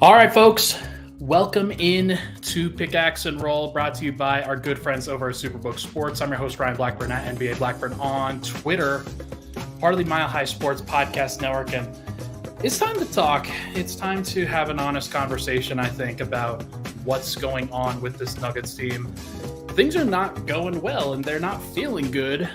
All right, folks, welcome in to Pickaxe and Roll, brought to you by our good friends over at Superbook Sports. I'm your host, Ryan Blackburn at NBA Blackburn on Twitter, part of the Mile High Sports Podcast Network. And it's time to talk. It's time to have an honest conversation, I think, about what's going on with this Nuggets team. Things are not going well, and they're not feeling good.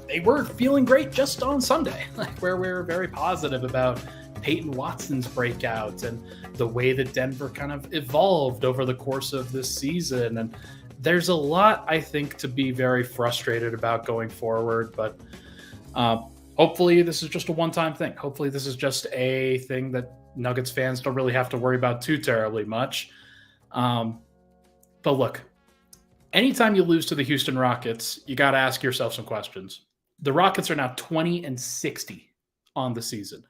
They were feeling great just on Sunday, where we were very positive about Peyton Watson's breakout and the way that Denver kind of evolved over the course of this season. And there's a lot, I think, to be very frustrated about going forward. But hopefully this is just a one-time thing. Hopefully this is just a thing that Nuggets fans don't really have to worry about too terribly much. But look, anytime you lose to the Houston Rockets, you got to ask yourself some questions. The Rockets are now 20-60 on the season.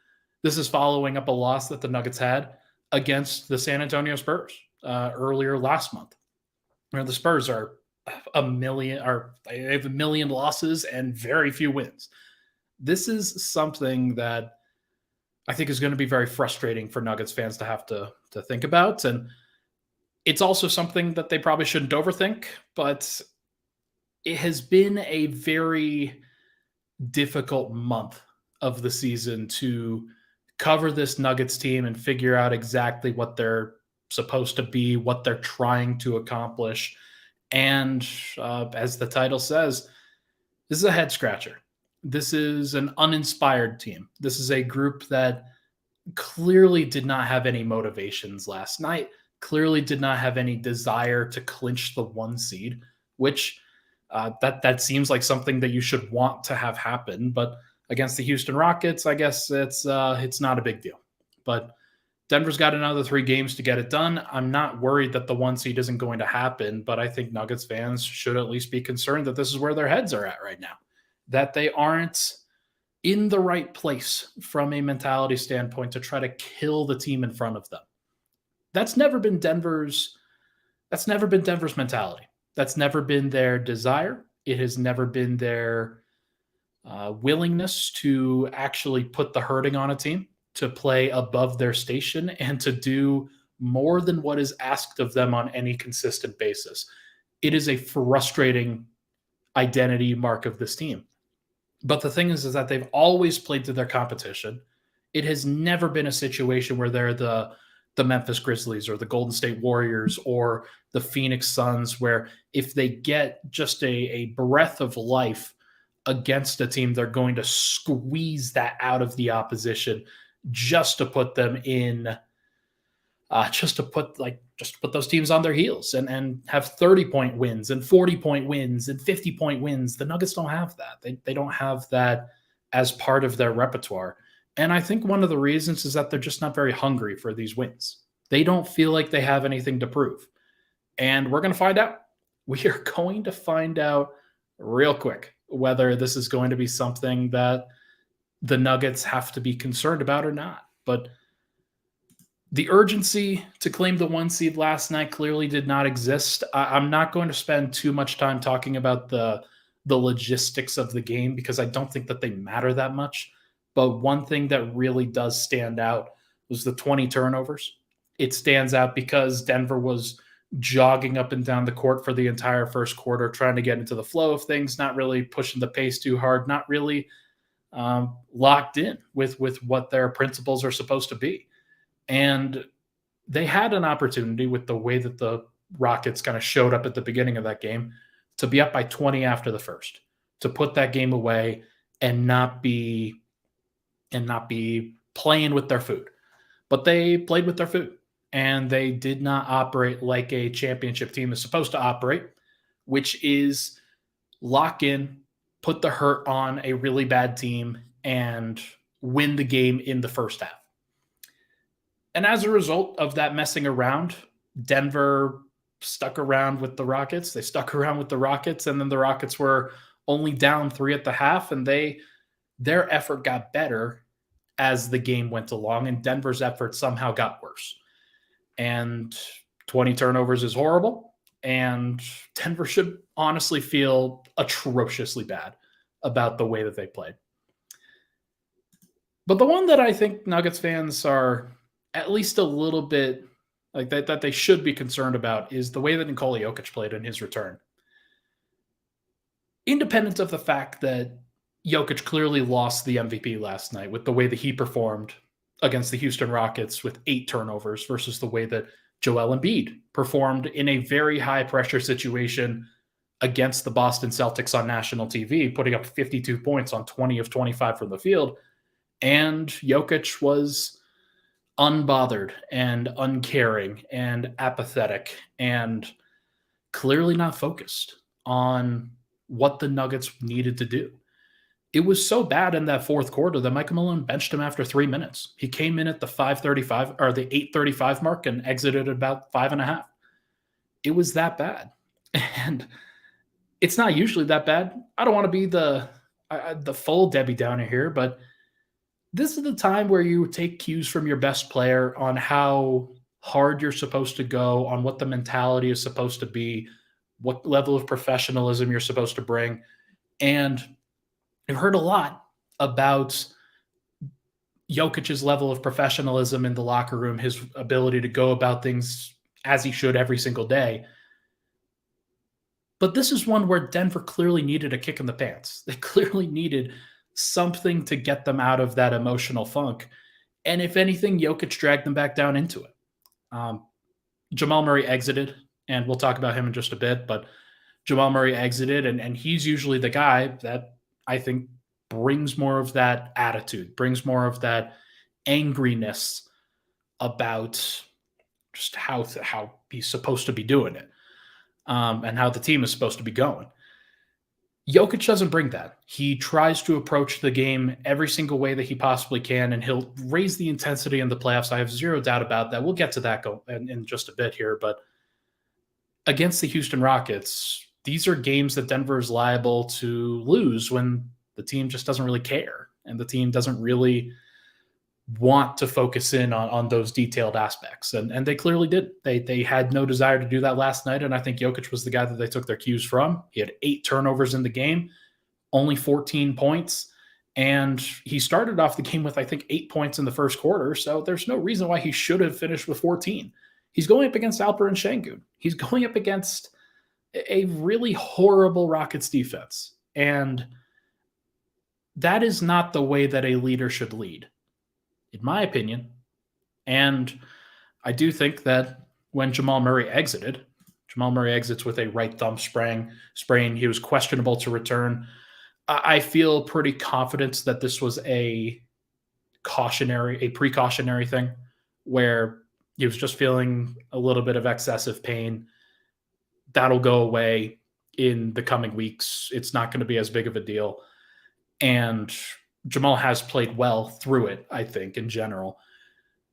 This is following up a loss that the Nuggets had against the San Antonio Spurs earlier last month. Where the Spurs are they have a million losses and very few wins. This is something that I think is going to be very frustrating for Nuggets fans to have to think about. And it's also something that they probably shouldn't overthink, but it has been a very difficult month of the season to cover this Nuggets team and figure out exactly what they're supposed to be, what they're trying to accomplish. And as the title says, this is a head scratcher. This is an uninspired team. This is a group that clearly did not have any motivations last night, clearly did not have any desire to clinch the 1 seed, which that seems like something that you should want to have happen. But against the Houston Rockets, I guess it's not a big deal. But Denver's got another 3 games to get it done. I'm not worried that the 1 seed isn't going to happen, but I think Nuggets fans should at least be concerned that this is where their heads are at right now, that they aren't in the right place from a mentality standpoint to try to kill the team in front of them. That's never been Denver's mentality. That's never been their desire. It has never been their willingness to actually put the hurting on a team, to play above their station, and to do more than what is asked of them on any consistent basis. It is a frustrating identity mark of this team. But the thing is that they've always played to their competition. It has never been a situation where they're the Memphis Grizzlies or the Golden State Warriors or the Phoenix Suns, where if they get just a breath of life against a team, they're going to squeeze that out of the opposition just to put them in, just to put those teams on their heels and have 30-point wins and 40-point wins and 50-point wins. The Nuggets don't have that. They don't have that as part of their repertoire. And I think one of the reasons is that they're just not very hungry for these wins. They don't feel like they have anything to prove. And we're going to find out. We are going to find out real quick whether this is going to be something that the Nuggets have to be concerned about or not. But the urgency to claim the 1 seed last night clearly did not exist. I'm not going to spend too much time talking about the logistics of the game because I don't think that they matter that much. But one thing that really does stand out was the 20 turnovers. It stands out because Denver was jogging up and down the court for the entire first quarter, trying to get into the flow of things, not really pushing the pace too hard, not really locked in with what their principles are supposed to be. And they had an opportunity with the way that the Rockets kind of showed up at the beginning of that game to be up by 20 after the first, to put that game away and not be playing with their food. But they played with their food. And they did not operate like a championship team is supposed to operate, which is lock in, put the hurt on a really bad team, and win the game in the first half. And as a result of that messing around, Denver stuck around with the Rockets. They stuck around with the Rockets, and then the Rockets were only down 3 at the half, and their effort got better as the game went along, and Denver's effort somehow got worse. And 20 turnovers is horrible. And Denver should honestly feel atrociously bad about the way that they played. But the one that I think Nuggets fans are at least a little bit like that they should be concerned about is the way that Nikola Jokic played in his return. Independent of the fact that Jokic clearly lost the MVP last night with the way that he performed against the Houston Rockets with 8 turnovers versus the way that Joel Embiid performed in a very high pressure situation against the Boston Celtics on national TV, putting up 52 points on 20 of 25 from the field. And Jokic was unbothered and uncaring and apathetic and clearly not focused on what the Nuggets needed to do. It was so bad in that fourth quarter that Michael Malone benched him after 3 minutes. He came in at the 5:35 or the 8:35 mark and exited at about 5.5. It was that bad. And it's not usually that bad. I don't want to be the full Debbie Downer here, but this is the time where you take cues from your best player on how hard you're supposed to go, on what the mentality is supposed to be, what level of professionalism you're supposed to bring. And I've heard a lot about Jokic's level of professionalism in the locker room, his ability to go about things as he should every single day. But this is one where Denver clearly needed a kick in the pants. They clearly needed something to get them out of that emotional funk. And if anything, Jokic dragged them back down into it. Jamal Murray exited, and we'll talk about him in just a bit, but Jamal Murray exited, and he's usually the guy that I think brings more of that attitude, brings more of that angriness about just how he's supposed to be doing it, and how the team is supposed to be going. Jokic doesn't bring that. He tries to approach the game every single way that he possibly can, and he'll raise the intensity in the playoffs. I have zero doubt about that. We'll get to that in just a bit here, but against the Houston Rockets, these are games that Denver is liable to lose when the team just doesn't really care, and the team doesn't really want to focus in on those detailed aspects. And they clearly did. They had no desire to do that last night, and I think Jokic was the guy that they took their cues from. He had 8 turnovers in the game, only 14 points, and he started off the game with, I think, 8 points in the first quarter, so there's no reason why he should have finished with 14. He's going up against Alperen Şengün. He's going up against a really horrible Rockets defense, and that is not the way that a leader should lead, in my opinion. And I do think that when Jamal Murray exits with a right thumb sprain. He was questionable to return. I feel pretty confident that this was a precautionary thing where he was just feeling a little bit of excessive pain. That'll go away in the coming weeks. It's not going to be as big of a deal. And Jamal has played well through it, I think, in general.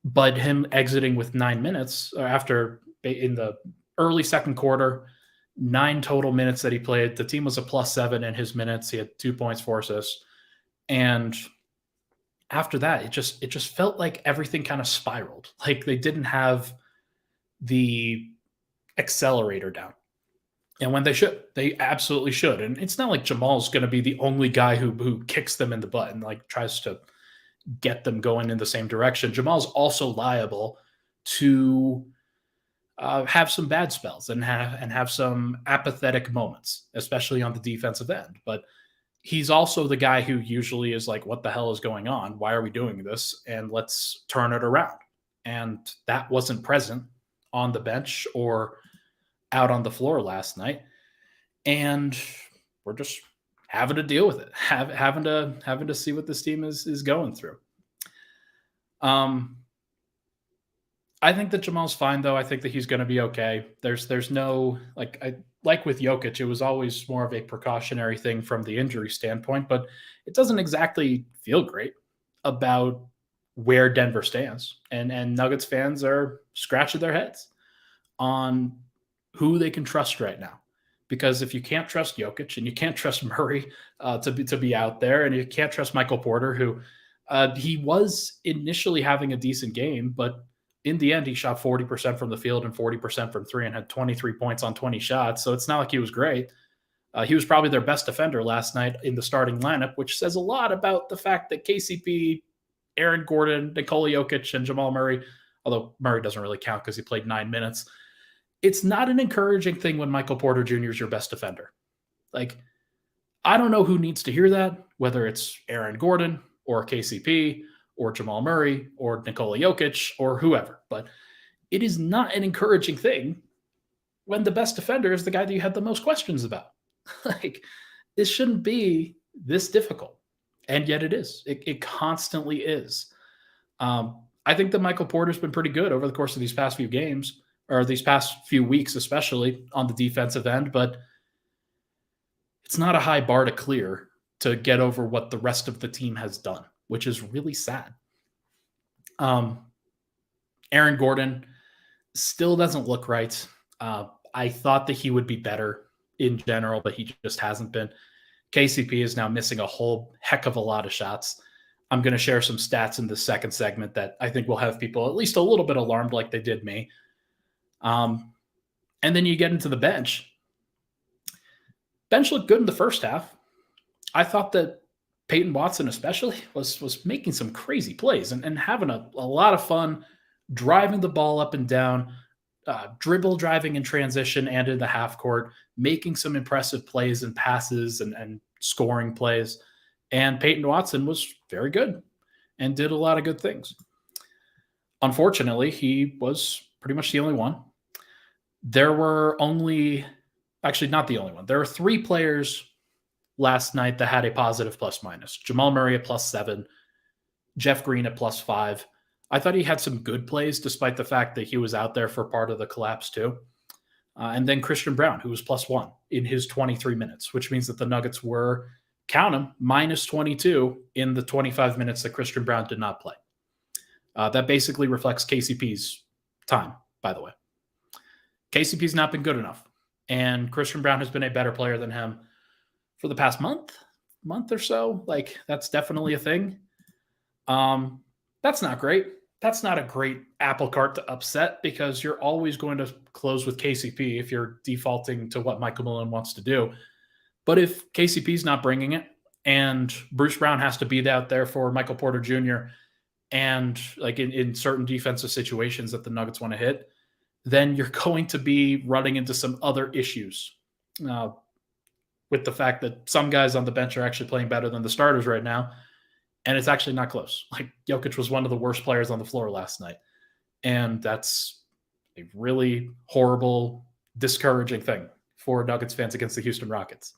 But him exiting with 9 minutes after in the early second quarter, 9 total minutes that he played. The team was a +7 in his minutes. He had 2 points, 4 assists. And after that, it just felt like everything kind of spiraled. Like they didn't have the accelerator down. And when they absolutely should. And it's not like Jamal's going to be the only guy who kicks them in the butt and like tries to get them going in the same direction. Jamal's also liable to have some bad spells and have some apathetic moments, especially on the defensive end. But he's also the guy who usually is like, what the hell is going on? Why are we doing this? And let's turn it around. And that wasn't present on the bench or out on the floor last night. And we're just having to deal with it, having to see what this team is going through. I think that Jamal's fine, though. I think that he's going to be okay. There's no like with Jokic, it was always more of a precautionary thing from the injury standpoint, but it doesn't exactly feel great about where Denver stands. And Nuggets fans are scratching their heads on who they can trust right now. Because if you can't trust Jokic and you can't trust Murray to be out there, and you can't trust Michael Porter, who he was initially having a decent game, but in the end, he shot 40% from the field and 40% from 3 and had 23 points on 20 shots. So it's not like he was great. He was probably their best defender last night in the starting lineup, which says a lot about the fact that KCP, Aaron Gordon, Nikola Jokic, and Jamal Murray although Murray doesn't really count because he played 9 minutes. It's not an encouraging thing when Michael Porter Jr. is your best defender. Like, I don't know who needs to hear that, whether it's Aaron Gordon or KCP or Jamal Murray or Nikola Jokic or whoever, but it is not an encouraging thing when the best defender is the guy that you had the most questions about. Like, this shouldn't be this difficult, and yet it is. It constantly is. I think that Michael Porter's been pretty good over the course of these past few games, or these past few weeks, especially on the defensive end, but it's not a high bar to clear to get over what the rest of the team has done, which is really sad. Aaron Gordon still doesn't look right. I thought that he would be better in general, but he just hasn't been. KCP is now missing a whole heck of a lot of shots. I'm going to share some stats in the second segment that I think will have people at least a little bit alarmed like they did me. And then you get into the bench. Bench looked good in the first half. I thought that Peyton Watson especially was making some crazy plays and having a lot of fun driving the ball up and down, dribble driving in transition and in the half court, making some impressive plays and passes and scoring plays. And Peyton Watson was very good and did a lot of good things. Unfortunately, he was pretty much the only one. There were actually not the only one. There were 3 players last night that had a positive plus-minus. Jamal Murray at +7, Jeff Green at +5. I thought he had some good plays despite the fact that he was out there for part of the collapse too. And then Christian Braun, who was +1 in his 23 minutes, which means that the Nuggets were, count them, -22 in the 25 minutes that Christian Braun did not play. That basically reflects KCP's time, by the way. KCP's not been good enough. And Christian Braun has been a better player than him for the past month or so. Like, that's definitely a thing. That's not great. That's not a great apple cart to upset because you're always going to close with KCP if you're defaulting to what Michael Malone wants to do. But if KCP's not bringing it and Bruce Brown has to be out there for Michael Porter Jr. and like in certain defensive situations that the Nuggets want to hit, then you're going to be running into some other issues with the fact that some guys on the bench are actually playing better than the starters right now. And it's actually not close. Like, Jokic was one of the worst players on the floor last night. And that's a really horrible, discouraging thing for Nuggets fans against the Houston Rockets.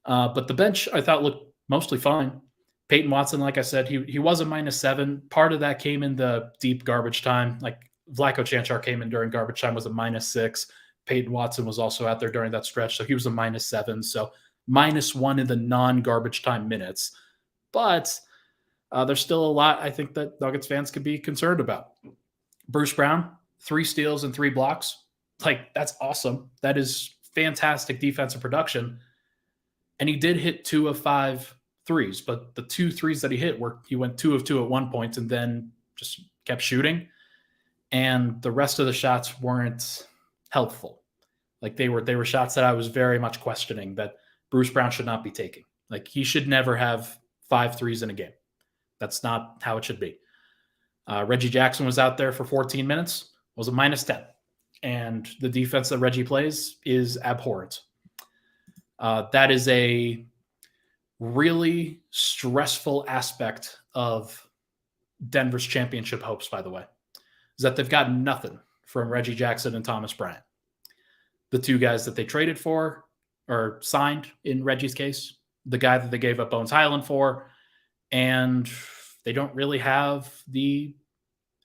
But the bench, I thought, looked mostly fine. Peyton Watson, like I said, he was a -7. Part of that came in the deep garbage time. Like, Vlatko Čančar came in during garbage time, was a -6. Peyton Watson was also out there during that stretch, so he was a -7. So -1 in the non-garbage time minutes. But there's still a lot I think that Nuggets fans could be concerned about. Bruce Brown, 3 steals and 3 blocks. Like, that's awesome. That is fantastic defensive production. And he did hit 2 of 5 threes, but the 2 threes that he hit he went 2 of 2 at one point and then just kept shooting. And the rest of the shots weren't helpful. Like, they were shots that I was very much questioning that Bruce Brown should not be taking. Like, he should never have 5 threes in a game. That's not how it should be. Reggie Jackson was out there for 14 minutes, was a -10. And the defense that Reggie plays is abhorrent. That is a really stressful aspect of Denver's championship hopes, by the way, is that they've gotten nothing from Reggie Jackson and Thomas Bryant. The 2 guys that they traded for or signed in Reggie's case, the guy that they gave up Bones Highland for, and they don't really have the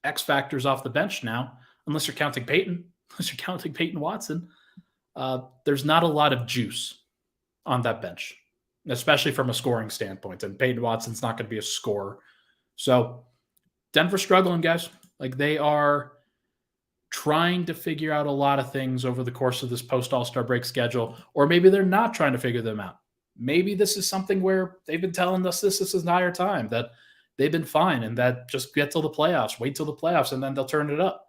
X factors off the bench now, unless you're counting Peyton Watson. There's not a lot of juice on that bench, especially from a scoring standpoint, and Peyton Watson's not going to be a scorer. So Denver's struggling, guys. Like, they are trying to figure out a lot of things over the course of this post-All-Star break schedule, or maybe they're not trying to figure them out. Maybe this is something where they've been telling us this entire time, that they've been fine and that just get till the playoffs, wait till the playoffs, and then they'll turn it up.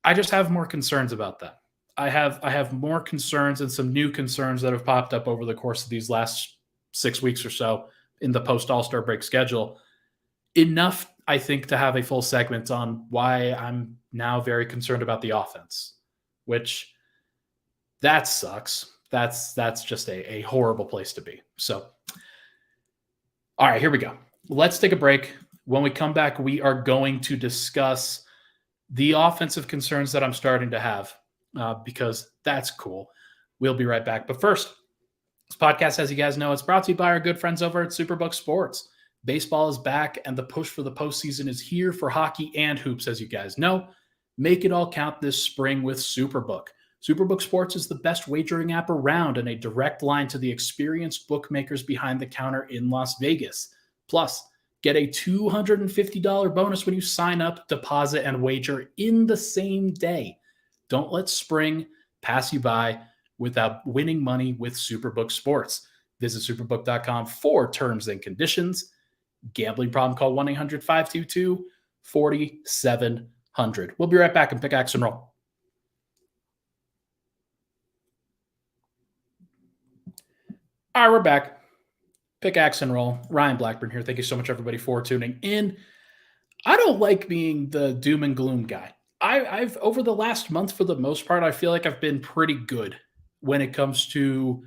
I just have more concerns about that. I have more concerns and some new concerns that have popped up over the course of these last 6 weeks or so in the post-All-Star break schedule. Enough, I think, to have a full segment on why I'm now very concerned about the offense, which that sucks. That's just a horrible place to be. So, all right, here we go. Let's take a break. When we come back, we are going to discuss the offensive concerns that I'm starting to have because that's cool. We'll be right back. But first, this podcast, as you guys know, it's brought to you by our good friends over at Superbook Sports. Baseball is back, and the push for the postseason is here for hockey and hoops, as you guys know. Make it all count this spring with Superbook. Superbook Sports is the best wagering app around and a direct line to the experienced bookmakers behind the counter in Las Vegas. Plus, get a $250 bonus when you sign up, deposit, and wager in the same day. Don't let spring pass you by without winning money with Superbook Sports. Visit superbook.com for terms and conditions. Gambling problem, call 1-800-522-4700. We'll be right back and Pickaxe and Roll. All right, we're back. Pickaxe and Roll. Ryan Blackburn here. Thank you so much, everybody, for tuning in. I don't like being the doom and gloom guy. I've over the last month, for the most part, I feel like I've been pretty good when it comes to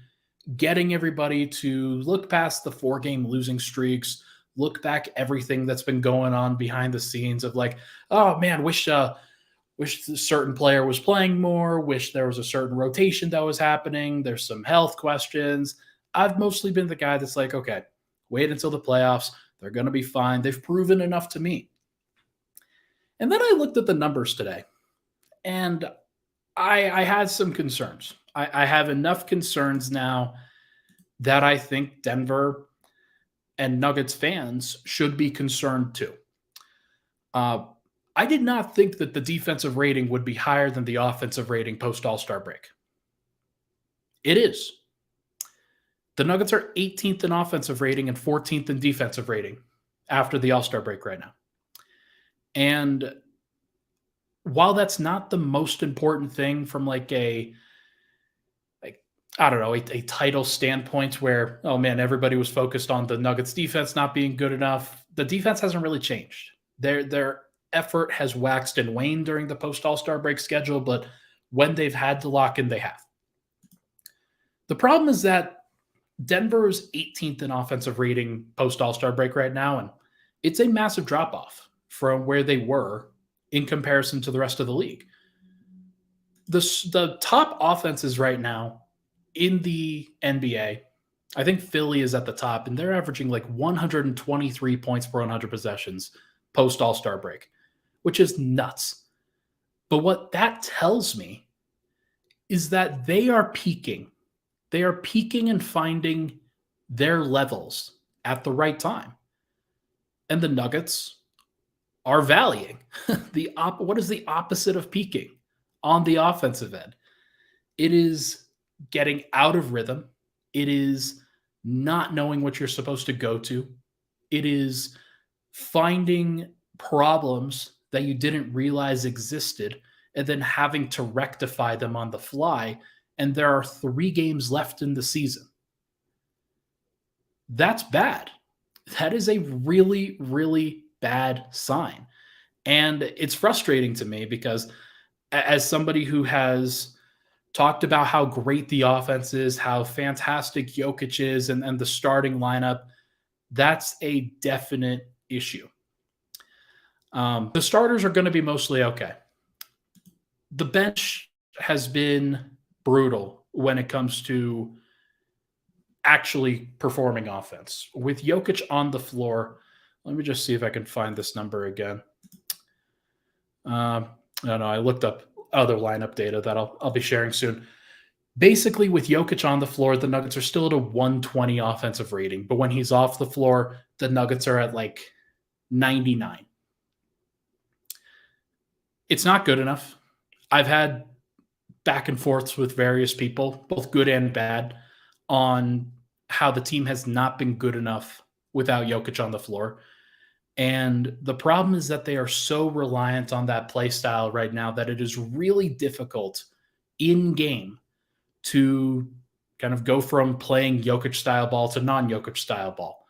getting everybody to look past the 4-game losing streaks, look back everything that's been going on behind the scenes of like, oh man, wish a certain player was playing more, wish there was a certain rotation that was happening. There's some health questions. I've mostly been the guy that's like, okay, wait until the playoffs. They're going to be fine. They've proven enough to me. And then I looked at the numbers today, and I had some concerns. I have enough concerns now that I think Denver and Nuggets fans should be concerned too. I did not think that the defensive rating would be higher than the offensive rating post All-Star break. It is. The Nuggets are 18th in offensive rating and 14th in defensive rating after the All-Star break right now. And while that's not the most important thing from a title standpoint where, oh man, everybody was focused on the Nuggets defense not being good enough, the defense hasn't really changed. Their effort has waxed and waned during the post All-Star break schedule, but when they've had to lock in, they have. The problem is that Denver is 18th in offensive rating post All-Star break right now, and it's a massive drop-off from where they were in comparison to the rest of the league. The top offenses right now in the NBA, I think Philly is at the top, and they're averaging like 123 points per 100 possessions post All-Star break, which is nuts. But what that tells me is that they are peaking. They are peaking and finding their levels at the right time. And the Nuggets are valleying. What is the opposite of peaking on the offensive end? It is getting out of rhythm. It is not knowing what you're supposed to go to. It is finding problems that you didn't realize existed and then having to rectify them on the fly. And there are 3 games left in the season. That's bad. That is a really, really bad sign. And it's frustrating to me because as somebody who has talked about how great the offense is, how fantastic Jokic is, and the starting lineup, that's a definite issue. The starters are going to be mostly okay. The bench has been brutal when it comes to actually performing offense. With Jokic on the floor, let me just see if I can find this number again. I don't know. I looked up other lineup data that I'll be sharing soon. Basically, with Jokic on the floor, the Nuggets are still at a 120 offensive rating. But when he's off the floor, the Nuggets are at like 99. It's not good enough. I've had back and forths with various people, both good and bad, on how the team has not been good enough without Jokic on the floor. And the problem is that they are so reliant on that play style right now that it is really difficult in game to kind of go from playing Jokic style ball to non-Jokic style ball.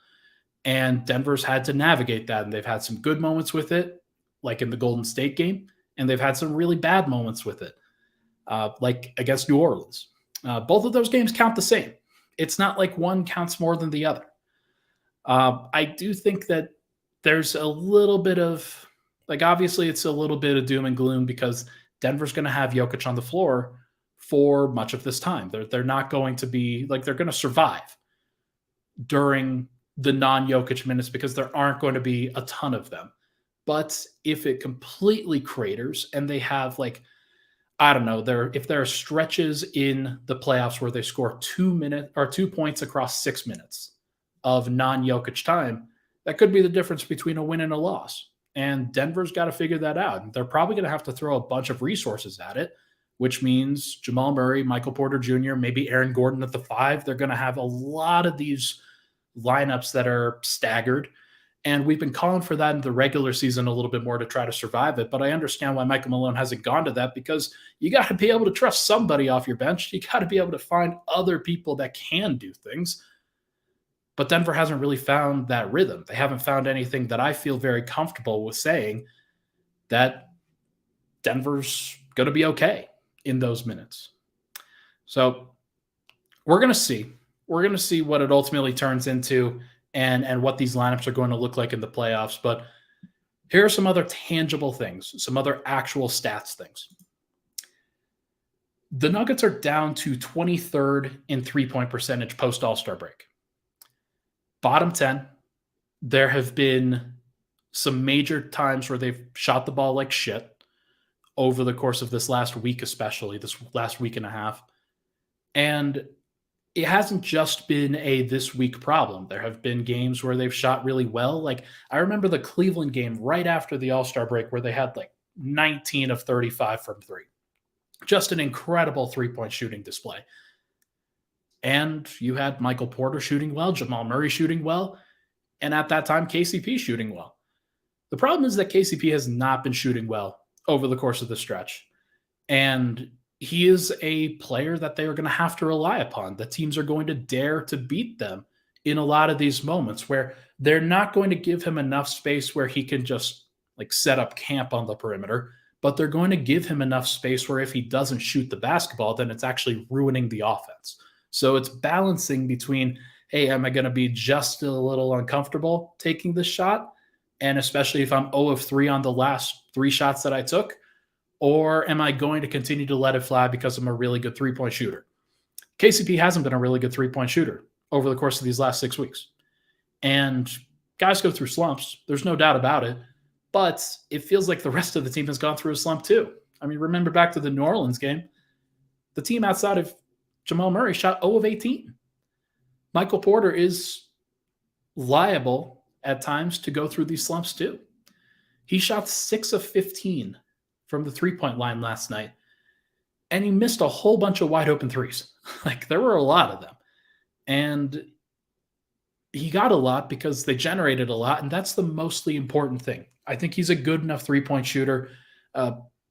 And Denver's had to navigate that, and they've had some good moments with it, like in the Golden State game, and they've had some really bad moments with it, like against New Orleans. Both of those games count the same. It's not like one counts more than the other. I do think that there's a little bit of, like, obviously it's a little bit of doom and gloom because Denver's going to have Jokic on the floor for much of this time. They're not going to be, like, they're going to survive during the non-Jokic minutes because there aren't going to be a ton of them. But if it completely craters and they have, like, I don't know, if there are stretches in the playoffs where they score 2 points across 6 minutes of non-Jokic time, that could be the difference between a win and a loss. And Denver's got to figure that out. They're probably going to have to throw a bunch of resources at it, which means Jamal Murray, Michael Porter Jr., maybe Aaron Gordon at the 5. They're going to have a lot of these lineups that are staggered. And we've been calling for that in the regular season a little bit more to try to survive it. But I understand why Michael Malone hasn't gone to that, because you got to be able to trust somebody off your bench. You got to be able to find other people that can do things. But Denver hasn't really found that rhythm. They haven't found anything that I feel very comfortable with saying that Denver's going to be okay in those minutes. So we're going to see. We're going to see what it ultimately turns into and what these lineups are going to look like in the playoffs. But here are some other tangible things, some other actual stats things. The Nuggets are down to 23rd in three-point percentage post All-Star break. Bottom 10, there have been some major times where they've shot the ball like shit over the course of this last week, especially this last week and a half. And it hasn't just been a this week problem. There have been games where they've shot really well. Like, I remember the Cleveland game right after the All-Star break where they had like 19 of 35 from three. Just an incredible three-point shooting display. And you had Michael Porter shooting well, Jamal Murray shooting well, and at that time, KCP shooting well. The problem is that KCP has not been shooting well over the course of the stretch. And he is a player that they are going to have to rely upon. The teams are going to dare to beat them in a lot of these moments where they're not going to give him enough space where he can just like set up camp on the perimeter, but they're going to give him enough space where if he doesn't shoot the basketball, then it's actually ruining the offense. So it's balancing between, hey, am I going to be just a little uncomfortable taking this shot? And especially if I'm 0 of 3 on the last 3 shots that I took, or am I going to continue to let it fly because I'm a really good three-point shooter? KCP hasn't been a really good three-point shooter over the course of these last 6 weeks. And guys go through slumps. There's no doubt about it. But it feels like the rest of the team has gone through a slump too. I mean, remember back to the New Orleans game. The team outside of Jamal Murray shot 0 of 18. Michael Porter is liable at times to go through these slumps too. He shot 6 of 15 from the three-point line last night, and he missed a whole bunch of wide open threes. Like, there were a lot of them. And he got a lot because they generated a lot, and that's the mostly important thing. I think he's a good enough three-point shooter,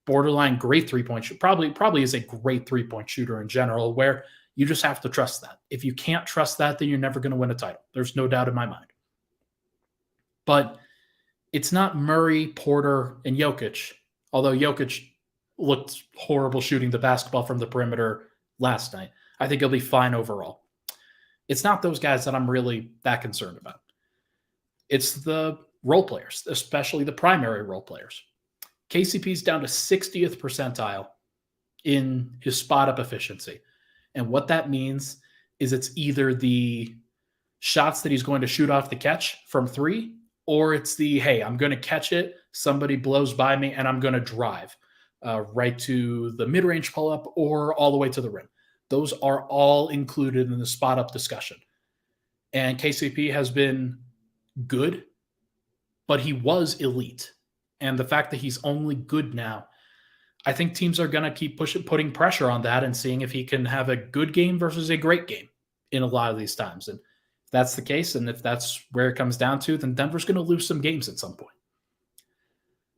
borderline great three-point shooter. Probably is a great three-point shooter in general, where you just have to trust that. If you can't trust that, then you're never going to win a title. There's no doubt in my mind. But it's not Murray, Porter, and Jokic, although Jokic looked horrible shooting the basketball from the perimeter last night. I think he'll be fine overall. It's not those guys that I'm really that concerned about. It's the role players, especially the primary role players. KCP's down to 60th percentile in his spot-up efficiency. And what that means is it's either the shots that he's going to shoot off the catch from 3, or it's the, hey, I'm going to catch it, somebody blows by me, and I'm going to drive right to the mid-range pull-up or all the way to the rim. Those are all included in the spot-up discussion. And KCP has been good, but he was elite. And the fact that he's only good now, I think teams are going to keep putting pressure on that and seeing if he can have a good game versus a great game in a lot of these times. And if that's the case, and if that's where it comes down to, then Denver's going to lose some games at some point.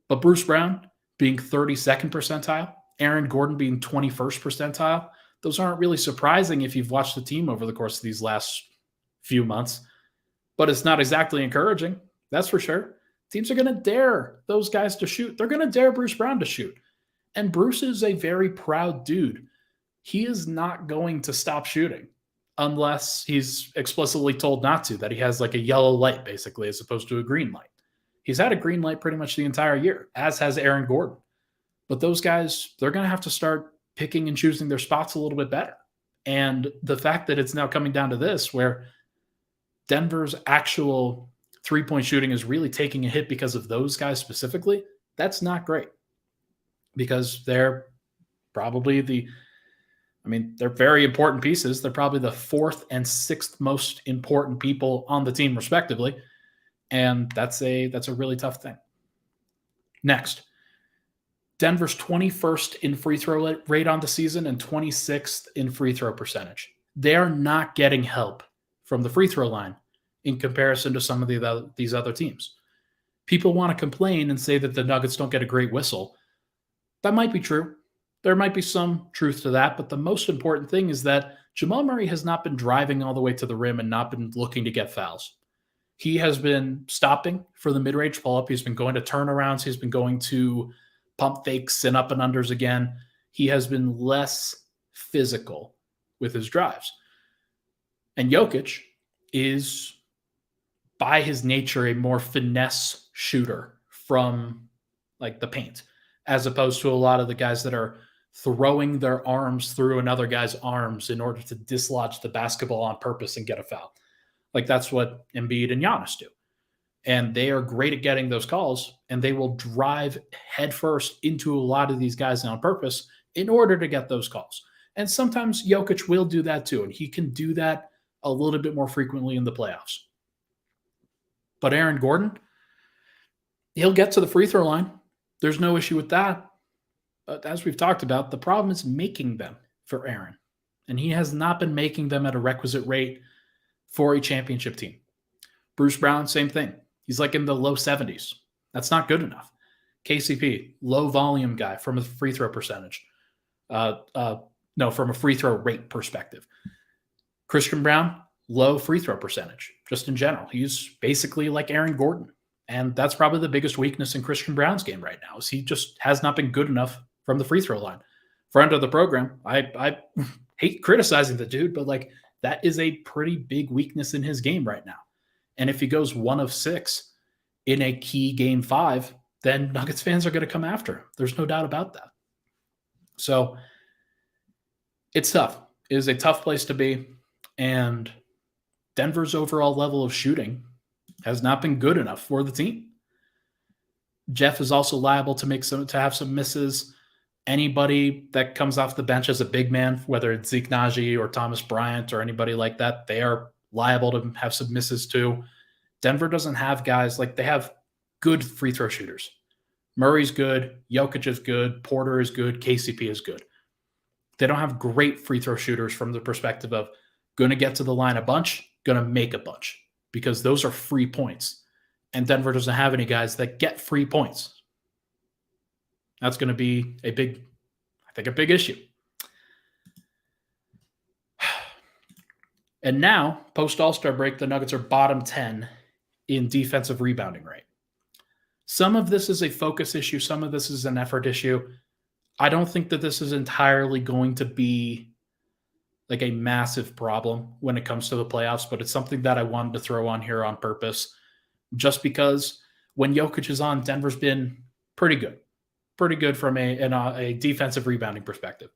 But Bruce Brown being 32nd percentile, Aaron Gordon being 21st percentile, those aren't really surprising if you've watched the team over the course of these last few months. but it's not exactly encouraging. That's for sure. Teams are going to dare those guys to shoot. They're going to dare Bruce Brown to shoot. And Bruce is a very proud dude. He is not going to stop shooting unless he's explicitly told not to, that he has like a yellow light, basically, as opposed to a green light. He's had a green light pretty much the entire year, as has Aaron Gordon. But those guys, they're going to have to start picking and choosing their spots a little bit better. And the fact that it's now coming down to this, where Denver's actual three-point shooting is really taking a hit because of those guys specifically, that's not great. Because they're probably they're very important pieces. They're probably the fourth and sixth most important people on the team, respectively. And that's a really tough thing. Next, Denver's 21st in free throw rate on the season and 26th in free throw percentage. They are not getting help from the free throw line in comparison to some of these other teams. People want to complain and say that the Nuggets don't get a great whistle. That might be true. There might be some truth to that, but the most important thing is that Jamal Murray has not been driving all the way to the rim and not been looking to get fouls. He has been stopping for the mid-range pull-up. He's been going to turnarounds. He's been going to pump fakes and up and unders again. He has been less physical with his drives. And Jokic is, by his nature, a more finesse shooter from like the paint, as opposed to a lot of the guys that are throwing their arms through another guy's arms in order to dislodge the basketball on purpose and get a foul. Like that's what Embiid and Giannis do. And they are great at getting those calls, and they will drive headfirst into a lot of these guys on purpose in order to get those calls. And sometimes Jokic will do that too, and he can do that a little bit more frequently in the playoffs. But Aaron Gordon, he'll get to the free throw line. There's no issue with that. But as we've talked about, the problem is making them for Aaron. And he has not been making them at a requisite rate for a championship team. Bruce Brown, same thing. He's like in the low 70s. That's not good enough. KCP, low volume guy from a free throw percentage. From a free throw rate perspective. Christian Brown, low free throw percentage, just in general. He's basically like Aaron Gordon. And that's probably the biggest weakness in Christian Brown's game right now, is he just has not been good enough from the free throw line. Friend of the program, I hate criticizing the dude, but like that is a pretty big weakness in his game right now. And if he goes 1 of 6 in a key game 5, then Nuggets fans are going to come after him. There's no doubt about that. So it's tough. It is a tough place to be. And Denver's overall level of shooting has not been good enough for the team. Jeff is also liable to have some misses. Anybody that comes off the bench as a big man, whether it's Zeke Naji or Thomas Bryant or anybody like that, they are liable to have some misses too. Denver doesn't have guys like, they have good free throw shooters. Murray's good, Jokic is good, Porter is good, KCP is good. They don't have great free throw shooters from the perspective of going to get to the line a bunch, going to make a bunch, because those are free points. And Denver doesn't have any guys that get free points. That's going to be a big issue. And now, post-All-Star break, the Nuggets are bottom 10 in defensive rebounding rate. Some of this is a focus issue. Some of this is an effort issue. I don't think that this is entirely going to be like a massive problem when it comes to the playoffs, but it's something that I wanted to throw on here on purpose, just because when Jokic is on, Denver's been pretty good from a defensive rebounding perspective.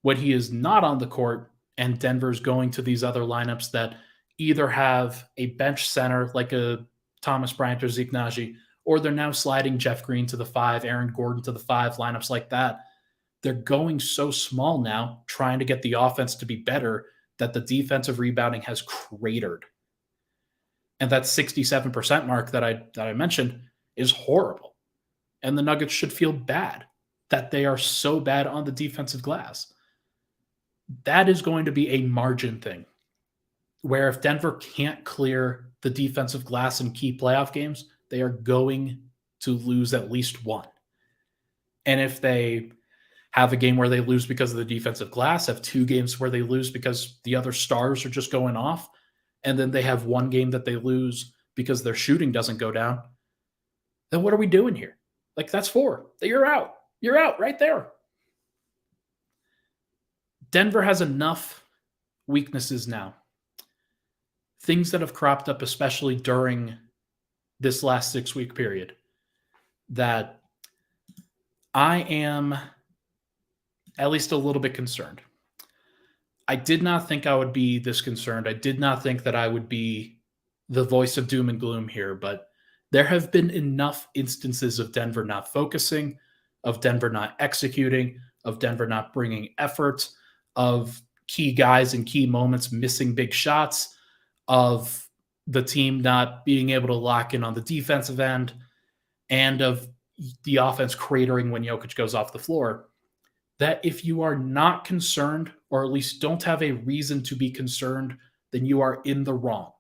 When he is not on the court and Denver's going to these other lineups that either have a bench center like a Thomas Bryant or Zeke Naji, or they're now sliding Jeff Green to the 5, Aaron Gordon to the 5, lineups like that, they're going so small now, trying to get the offense to be better, that the defensive rebounding has cratered. And that 67% mark that I mentioned is horrible. And the Nuggets should feel bad that they are so bad on the defensive glass. That is going to be a margin thing, where if Denver can't clear the defensive glass in key playoff games, they are going to lose at least one. And if they have a game where they lose because of the defensive glass, have 2 games where they lose because the other stars are just going off, and then they have one game that they lose because their shooting doesn't go down, then what are we doing here? Like, that's 4. You're out. You're out right there. Denver has enough weaknesses now. Things that have cropped up, especially during this last 6-week period, that I am at least a little bit concerned. I did not think I would be this concerned. I did not think that I would be the voice of doom and gloom here, but there have been enough instances of Denver not focusing, of Denver not executing, of Denver not bringing effort, of key guys in key moments missing big shots, of the team not being able to lock in on the defensive end, and of the offense cratering when Jokic goes off the floor, that if you are not concerned, or at least don't have a reason to be concerned, then you are in the wrong.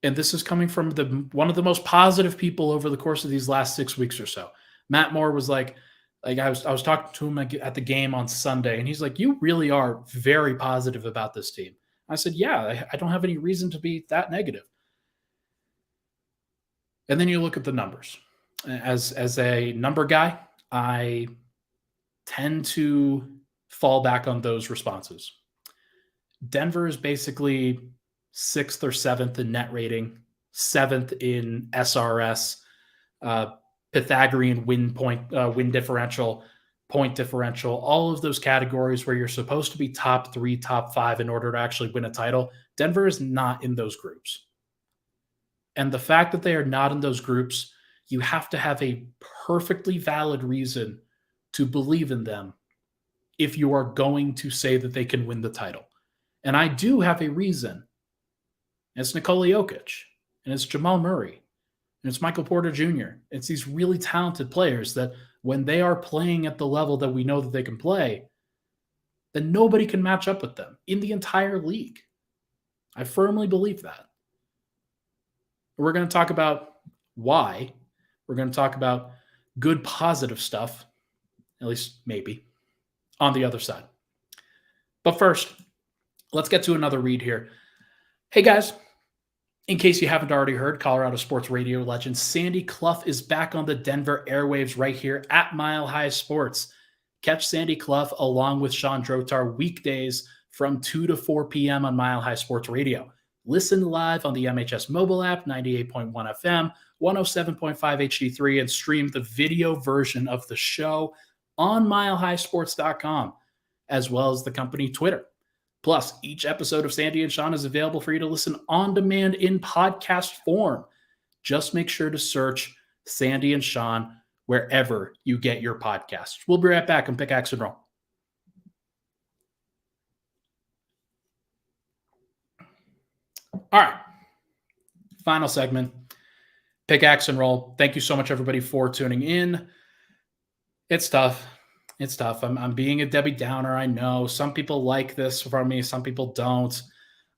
And this is coming from one of the most positive people over the course of these last 6 weeks or so. Matt Moore was like I was talking to him at the game on Sunday, and he's like, "You really are very positive about this team." I said, "Yeah, I don't have any reason to be that negative." And then you look at the numbers. As a number guy, I tend to fall back on those responses. Denver is basically 6th or 7th in net rating, 7th in SRS, Pythagorean win differential, point differential, all of those categories where you're supposed to be top 3, top 5 in order to actually win a title. Denver is not in those groups. And the fact that they are not in those groups, you have to have a perfectly valid reason to believe in them if you are going to say that they can win the title. And I do have a reason. It's Nikola Jokić, and it's Jamal Murray, and it's Michael Porter Jr. It's these really talented players that when they are playing at the level that we know that they can play, then nobody can match up with them in the entire league. I firmly believe that. We're going to talk about why. We're going to talk about good, positive stuff, at least maybe, on the other side. But first, let's get to another read here. Hey, guys. In case you haven't already heard, Colorado sports radio legend Sandy Clough is back on the Denver airwaves right here at Mile High Sports. Catch Sandy Clough along with Sean Drotar weekdays from 2 to 4 p.m. on Mile High Sports Radio. Listen live on the MHS mobile app, 98.1 FM, 107.5 HD3, and stream the video version of the show on milehighsports.com, as well as the company Twitter. Plus, each episode of Sandy and Sean is available for you to listen on demand in podcast form. Just make sure to search Sandy and Sean wherever you get your podcasts. We'll be right back on Pickaxe and Roll. All right. Final segment, Pickaxe and Roll. Thank you so much, everybody, for tuning in. It's tough. It's tough. I'm being a Debbie Downer. I know some people like this from me. Some people don't.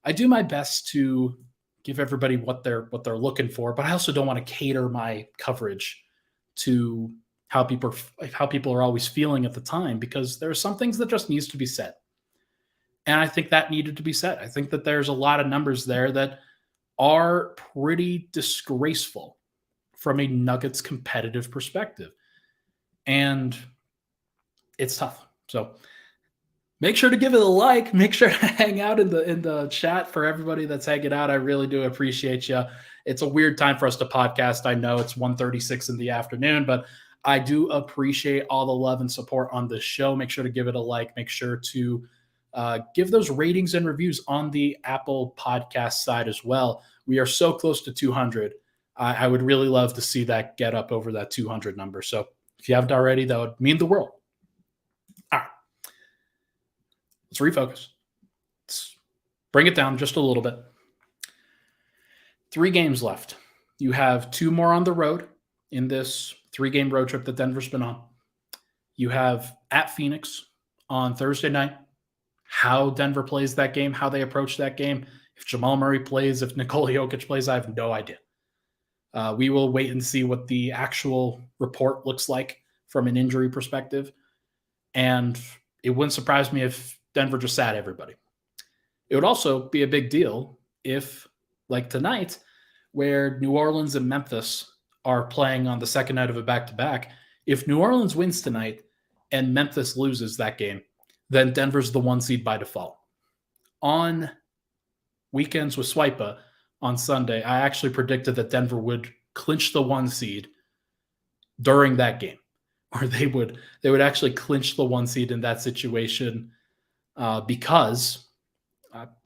I do my best to give everybody what they're looking for, but I also don't want to cater my coverage to how people are always feeling at the time, because there are some things that just needs to be said. And I think that needed to be said. I think that there's a lot of numbers there that are pretty disgraceful from a Nuggets competitive perspective. And it's tough. So make sure to give it a like. Make sure to hang out in the chat for everybody that's hanging out. I really do appreciate you. It's a weird time for us to podcast. I know it's 1:36 in the afternoon, but I do appreciate all the love and support on this show. Make sure to give it a like. Make sure to give those ratings and reviews on the Apple podcast side as well. We are so close to 200. I would really love to see that get up over that 200 number. So if you haven't already, that would mean the world. All right. Let's refocus. Let's bring it down just a little bit. 3 games left. You have 2 more on the road in this 3-game road trip that Denver's been on. You have at Phoenix on Thursday night. How Denver plays that game, how they approach that game. If Jamal Murray plays, if Nikola Jokic plays, I have no idea. We will wait and see what the actual report looks like from an injury perspective. And it wouldn't surprise me if Denver just sat everybody. It would also be a big deal if, like tonight, where New Orleans and Memphis are playing on the second night of a back-to-back, if New Orleans wins tonight and Memphis loses that game, then Denver's the 1 seed by default. On weekends with Swipa on Sunday, I actually predicted that Denver would clinch the 1 seed during that game, or they would actually clinch the 1 seed in that situation because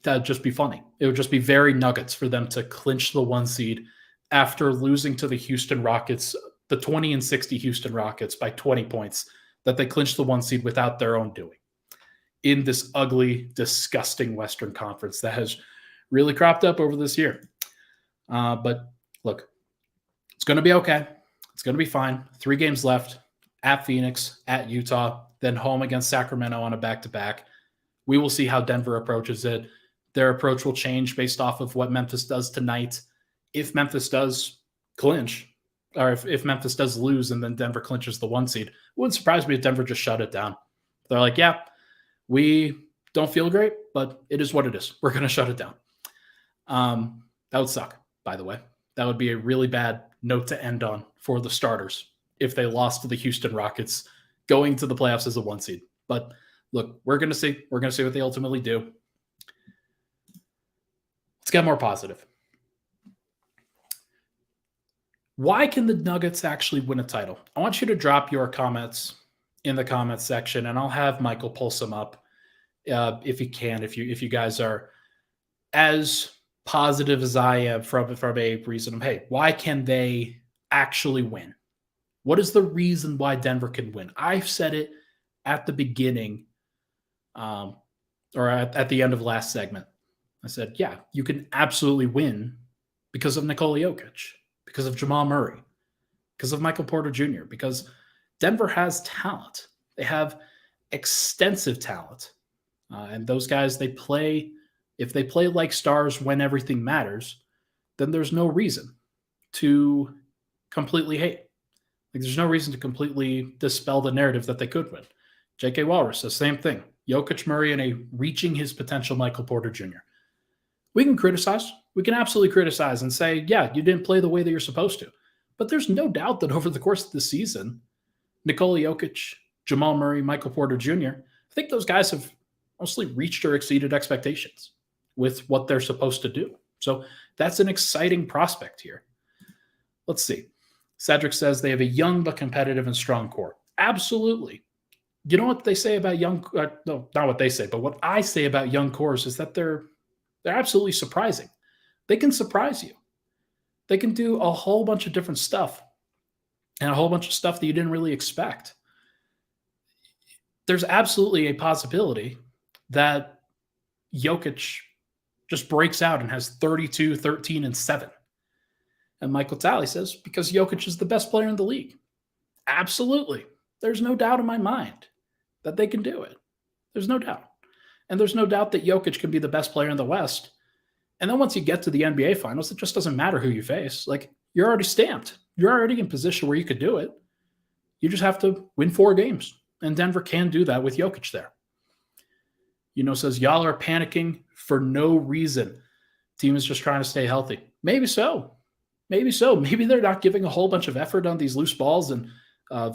that'd just be funny. It would just be very Nuggets for them to clinch the 1 seed after losing to the Houston Rockets, the 20-60 Houston Rockets by 20 points, that they clinched the 1 seed without their own doing in this ugly, disgusting Western Conference that has really cropped up over this year. But look, it's going to be okay. It's going to be fine. 3 games left at Phoenix, at Utah, then home against Sacramento on a back-to-back. We will see how Denver approaches it. Their approach will change based off of what Memphis does tonight. If Memphis does clinch, or if Memphis does lose and then Denver clinches the 1 seed, it wouldn't surprise me if Denver just shut it down. They're like, yeah, we don't feel great, but it is what it is. We're going to shut it down. That would suck, by the way. That would be a really bad note to end on for the starters if they lost to the Houston Rockets going to the playoffs as a 1 seed. But look, we're going to see. We're going to see what they ultimately do. Let's get more positive. Why can the Nuggets actually win a title? I want you to drop your comments in the comments section, and I'll have Michael pull some up if he can. If you guys are as positive as I am from a reason of, hey, why can they actually win? What is the reason why Denver can win? I've said it at the beginning or at the end of last segment. I said, yeah, you can absolutely win because of Nikola Jokić, because of Jamal Murray, because of Michael Porter Jr., because Denver has talent. They have extensive talent. And those guys, if they play like stars when everything matters, then there's no reason to completely hate. Like, there's no reason to completely dispel the narrative that they could win. J.K. Walrus says same thing. Jokić, Murray, and a reaching his potential Michael Porter Jr. We can criticize. We can absolutely criticize and say, yeah, you didn't play the way that you're supposed to. But there's no doubt that over the course of the season, Nikola Jokić, Jamal Murray, Michael Porter Jr., I think those guys have mostly reached or exceeded expectations with what they're supposed to do. So that's an exciting prospect here. Let's see. Cedric says they have a young but competitive and strong core. Absolutely. You know what they say about young no, not what they say, but what I say about young cores is that they're absolutely surprising. They can surprise you. They can do a whole bunch of different stuff and a whole bunch of stuff that you didn't really expect. There's absolutely a possibility that Jokić just breaks out and has 32, 13, and 7. And Michael Talley says, because Jokić is the best player in the league. Absolutely. There's no doubt in my mind that they can do it. There's no doubt. And there's no doubt that Jokić can be the best player in the West. And then once you get to the NBA Finals, it just doesn't matter who you face. Like, you're already stamped. You're already in position where you could do it. You just have to win 4 games. And Denver can do that with Jokić there. Says, y'all are panicking for no reason. Team is just trying to stay healthy. Maybe so. Maybe so. Maybe they're not giving a whole bunch of effort on these loose balls and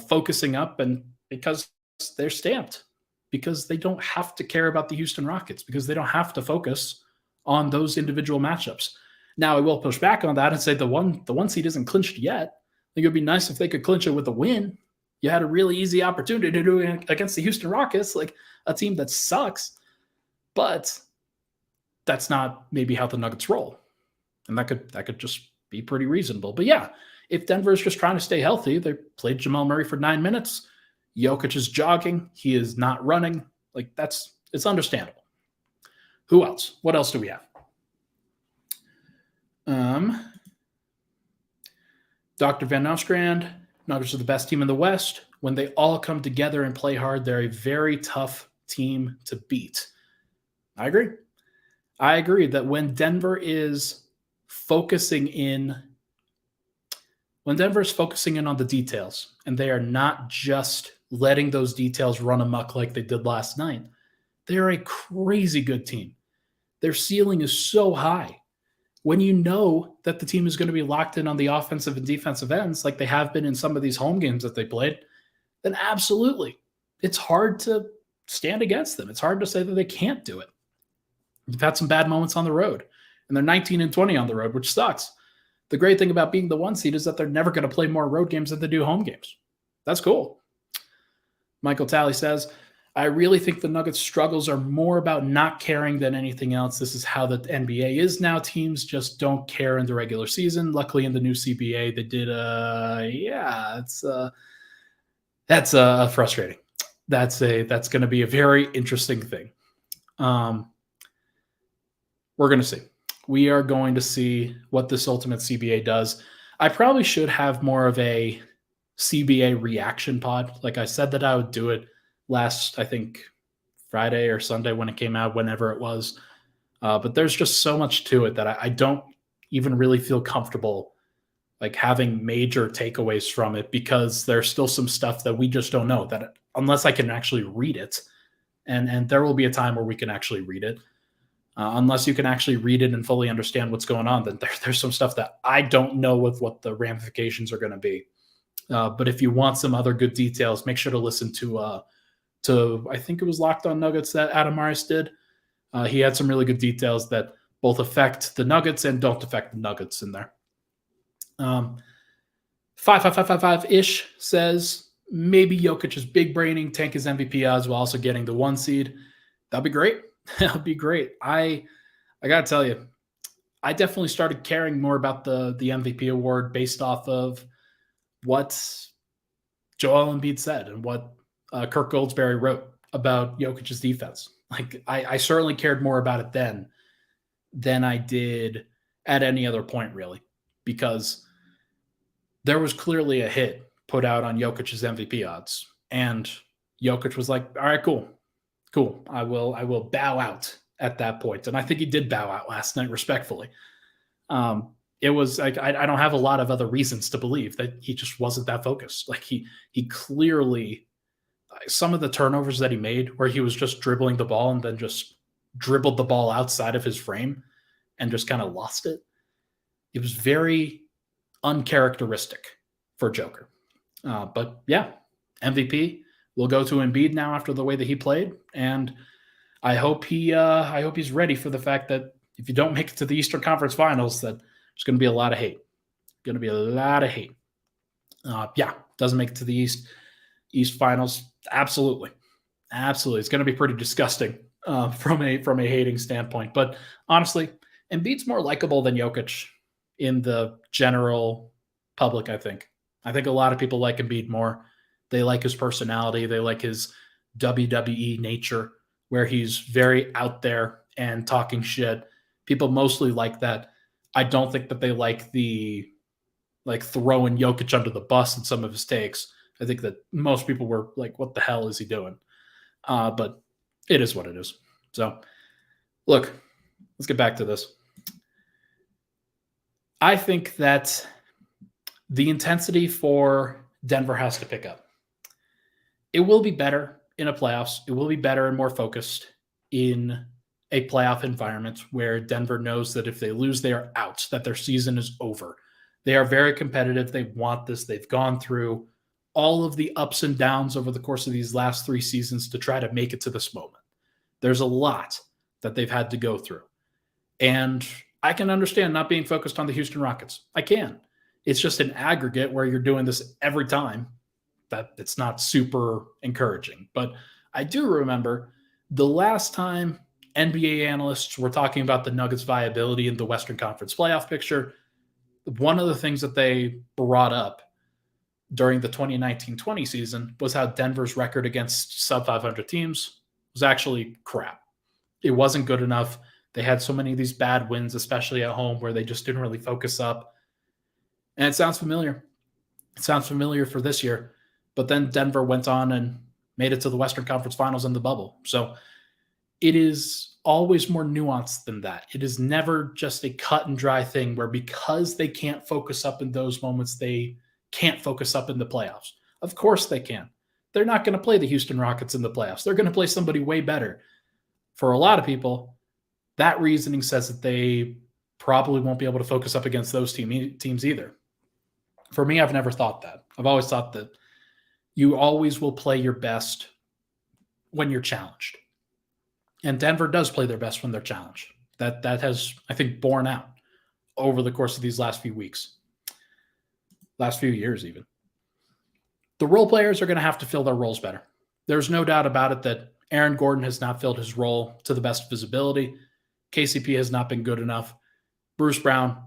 focusing up, and because they're stamped, because they don't have to care about the Houston Rockets, because they don't have to focus on those individual matchups. Now, I will push back on that and say the one seed isn't clinched yet. I think it would be nice if they could clinch it with a win. You had a really easy opportunity to do it against the Houston Rockets, like a team that sucks. But that's not maybe how the Nuggets roll. And that could just be pretty reasonable. But yeah, if Denver is just trying to stay healthy, they played Jamal Murray for 9 minutes. Jokić is jogging. He is not running. Like, it's understandable. Who else? What else do we have? Dr. Van Nostrand, Nuggets are the best team in the West. When they all come together and play hard, they're a very tough team to beat. I agree. I agree that when Denver is focusing in on the details, and they are not just letting those details run amok like they did last night, they're a crazy good team. Their ceiling is so high. When you know that the team is going to be locked in on the offensive and defensive ends like they have been in some of these home games that they played, then absolutely. It's hard to stand against them. It's hard to say that they can't do it. They've had some bad moments on the road, and they're 19-20 on the road, which sucks. The great thing about being the 1 seed is that they're never going to play more road games than they do home games. That's cool. Michael Talley says, I really think the Nuggets' struggles are more about not caring than anything else. This is how the NBA is now. Teams just don't care in the regular season. Luckily, in the new CBA, they did. That's frustrating. That's going to be a very interesting thing. We're going to see. We are going to see what this ultimate CBA does. I probably should have more of a CBA reaction pod. Like I said that I would do it last, I think, Friday or Sunday when it came out, whenever it was. But there's just so much to it that I don't even really feel comfortable like having major takeaways from it, because there's still some stuff that we just don't know, that unless I can actually read it, and there will be a time where we can actually read it. Unless you can actually read it and fully understand what's going on, then there's some stuff that I don't know with what the ramifications are going to be. But if you want some other good details, make sure to listen to I think it was Locked On Nuggets that Adam Maris did. He had some really good details that both affect the Nuggets and don't affect the Nuggets in there. 5555-ish says maybe Jokic is big braining, tank his MVP odds while also getting the 1 seed. That'd be great. That'd be great. I got to tell you, I definitely started caring more about the MVP award based off of what Joel Embiid said and what Kirk Goldsberry wrote about Jokic's defense. Like I certainly cared more about it then than I did at any other point, really, because there was clearly a hit put out on Jokic's MVP odds, and Jokic was like, all right, cool. I will bow out at that point. And I think he did bow out last night, respectfully. It was like, I don't have a lot of other reasons to believe that he just wasn't that focused. Like he clearly, some of the turnovers that he made where he was just dribbling the ball and then just dribbled the ball outside of his frame and just kind of lost it. It was very uncharacteristic for Joker. But yeah, MVP will go to Embiid now after the way that he played. And I hope he's ready for the fact that if you don't make it to the Eastern Conference Finals, that there's going to be a lot of hate. Doesn't make it to the East Finals. Absolutely. It's going to be pretty disgusting from a hating standpoint. But honestly, Embiid's more likable than Jokic in the general public, I think. I think a lot of people like Embiid more. They like his personality. They like his WWE nature, where he's very out there and talking shit. People mostly like that. I don't think that they like the throwing Jokic under the bus in some of his takes. I think that most people were like, what the hell is he doing? But it is what it is. So, look, let's get back to this. I think that the intensity for Denver has to pick up. It will be better in a playoffs. It will be better and more focused in a playoff environment where Denver knows that if they lose, they are out, that their season is over. They are very competitive. They want this. They've gone through all of the ups and downs over the course of these last 3 seasons to try to make it to this moment. There's a lot that they've had to go through. And I can understand not being focused on the Houston Rockets. I can. It's just an aggregate where you're doing this every time that it's not super encouraging. But I do remember the last time NBA analysts were talking about the Nuggets' viability in the Western Conference playoff picture, one of the things that they brought up during the 2019-20 season was how Denver's record against sub-500 teams was actually crap. It wasn't good enough. They had so many of these bad wins, especially at home, where they just didn't really focus up. And it sounds familiar. It sounds familiar for this year. But then Denver went on and made it to the Western Conference Finals in the bubble. So it is always more nuanced than that. It is never just a cut and dry thing where because they can't focus up in those moments, they can't focus up in the playoffs. Of course they can. They're not going to play the Houston Rockets in the playoffs. They're going to play somebody way better. For a lot of people, that reasoning says that they probably won't be able to focus up against those teams either. For me, I've never thought that. I've always thought that you always will play your best when you're challenged. And Denver does play their best when they're challenged. That has, I think, borne out over the course of these last few weeks, last few years even. The role players are going to have to fill their roles better. There's no doubt about it that Aaron Gordon has not filled his role to the best of his ability. KCP has not been good enough. Bruce Brown,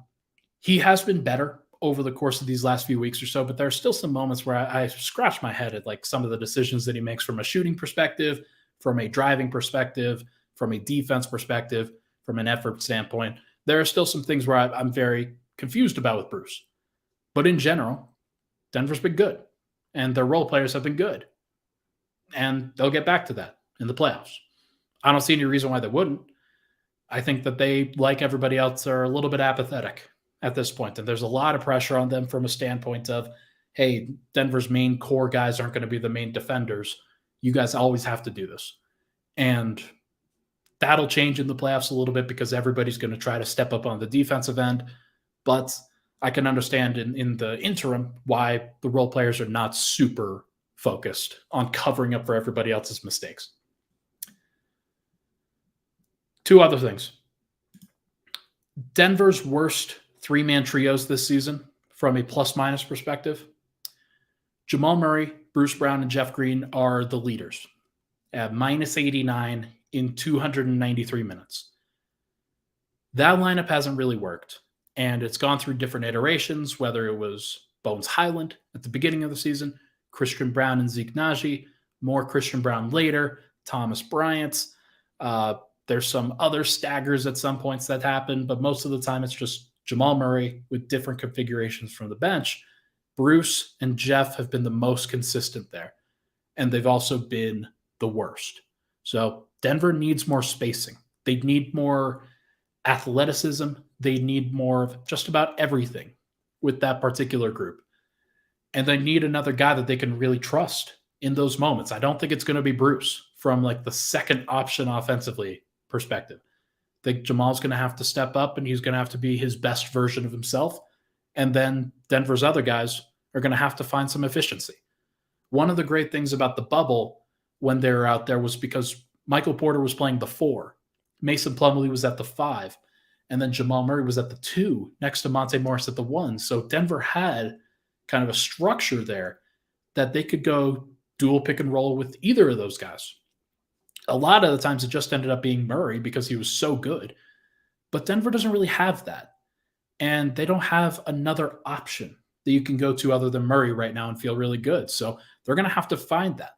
he has been better over the course of these last few weeks or so, but there are still some moments where I scratch my head at like some of the decisions that he makes from a shooting perspective, from a driving perspective, from a defense perspective, from an effort standpoint. There are still some things where I'm very confused about with Bruce. But in general, Denver's been good, and their role players have been good. And they'll get back to that in the playoffs. I don't see any reason why they wouldn't. I think that they, like everybody else, are a little bit apathetic at this point. And there's a lot of pressure on them from a standpoint of, hey, Denver's main core guys aren't going to be the main defenders. You guys always have to do this. And that'll change in the playoffs a little bit because everybody's going to try to step up on the defensive end. But I can understand in the interim why the role players are not super focused on covering up for everybody else's mistakes. Two other things. Denver's worst three-man trios this season from a plus-minus perspective. Jamal Murray, Bruce Brown, and Jeff Green are the leaders at minus 89 in 293 minutes. That lineup hasn't really worked, and it's gone through different iterations, whether it was Bones Highland at the beginning of the season, Christian Brown and Zeke Naji, more Christian Brown later, Thomas Bryant. There's some other staggers at some points that happen, but most of the time it's just Jamal Murray with different configurations from the bench. Bruce and Jeff have been the most consistent there, and they've also been the worst. So Denver needs more spacing. They need more athleticism. They need more of just about everything with that particular group. And they need another guy that they can really trust in those moments. I don't think it's going to be Bruce from like the second option offensively perspective. I think Jamal's going to have to step up and he's going to have to be his best version of himself. And then Denver's other guys are going to have to find some efficiency. One of the great things about the bubble when they were out there was because Michael Porter was playing the 4, Mason Plumlee was at the 5, and then Jamal Murray was at the 2 next to Monte Morris at the 1. So Denver had kind of a structure there that they could go dual pick and roll with either of those guys. A lot of the times it just ended up being Murray because he was so good. But Denver doesn't really have that. And they don't have another option that you can go to other than Murray right now and feel really good. So they're going to have to find that.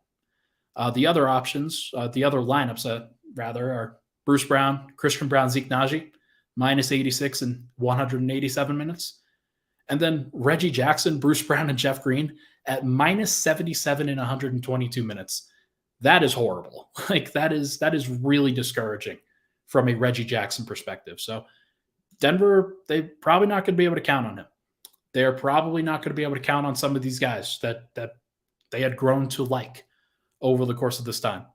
The other options, the other lineups, are Bruce Brown, Christian Brown, Zeke Naji, minus 86 and 187 minutes. And then Reggie Jackson, Bruce Brown, and Jeff Green at minus 77 in 122 minutes. That is horrible. Like that is really discouraging from a Reggie Jackson perspective. So Denver, they're probably not going to be able to count on him. They're probably not going to be able to count on some of these guys that they had grown to like over the course of this time.